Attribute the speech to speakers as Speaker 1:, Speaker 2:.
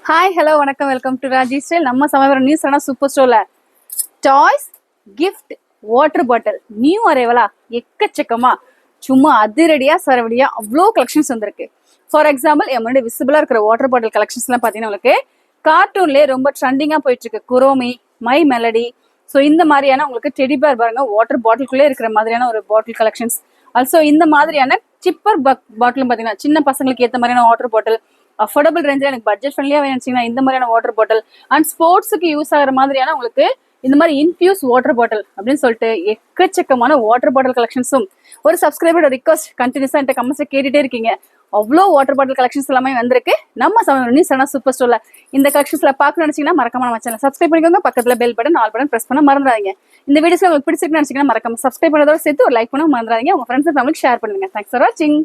Speaker 1: Hi hello வணக்கம் welcome to Raji style. நம்ம சமயம் நியூஸ் ஆனால் சூப்பர் ஸ்டோர்ல toys gift water bottle new அரைவலா எக்கச்சக்கமா சும்மா அதிரடியா சரவடியா அவ்வளோ கலெக்ஷன்ஸ் வந்திருக்கு. ஃபார் எக்ஸாம்பிள் என் முன்னாடி விசிபிளா இருக்கிற வாட்டர் பாட்டில் கலெக்ஷன்ஸ் எல்லாம் பாத்தீங்கன்னா உங்களுக்கு கார்ட்டூன்லேயே ரொம்ப ட்ரெண்டிங்கா போயிட்டு இருக்கு குரோமி, மை மெலடி. ஸோ இந்த மாதிரியான உங்களுக்கு டெடி பேர் பாருங்க வாட்டர் பாட்டிலுக்குள்ளே இருக்கிற மாதிரியான ஒரு பாட்டில் கலெக்ஷன்ஸ். ஆல்சோ இந்த மாதிரியான சிப்பர் பாட்டிலும் பாத்தீங்கன்னா சின்ன பசங்களுக்கு ஏற்ற மாதிரியான வாட்டர் பாட்டில் அஃபோர்டபுள் ரேஞ்சில் எனக்கு பட்ஜெட் ஃப்ரெண்ட்லியாக வேணுச்சிங்கன்னா இந்த மாதிரியான வாட்டர் பாட்டில் அண்ட் ஸ்போர்ட்ஸுக்கு யூஸ் ஆகிற மாதிரியான உங்களுக்கு இந்த மாதிரி இன்ஃபியூஸ் வாட்டர் பாட்டில் அப்படின்னு சொல்லிட்டு எக்கச்சக்கமான வாட்டர் பாட்டில் கலெக்ஷன்ஸும் ஒரு சப்ஸ்கிரைபரோட ரிக்வஸ்ட் கண்டினியூஸாக என்கிட்ட கமெண்ட்ஸை கேட்டுட்டே இருக்கீங்க. அவ்வளோ வாட்டர் பாட்டில் கலெக்ஷன்ஸ் எல்லாமே வந்திருக்கு நம்ம சனா சூப்பர் ஸ்டோர்ல. இந்த கலெக்ஷன்ஸ்ல பார்க்கணும்னு நினைச்சீங்கன்னா மறக்காம நம்ம சேனல் சப்ஸ்கிரைப் பண்ணிக்கோங்க. பக்கத்துல bell button all button press பண்ண மறந்துடாதீங்க. இந்த வீடியோஸ்ல உங்களுக்கு பிடிச்சிருக்குன்னு நினைச்சீங்கன்னா மறக்காம சப்ஸ்கிரைப் பண்ணதோட சேர்த்து ஒரு லைக் பண்ண மறந்துடாதீங்க. உங்க ஃப்ரெண்ட்ஸ் ஃபேமிலிக்கு ஷேர் பண்ணுங்க. தேங்க்ஸ் ஃபார் வாட்சிங்.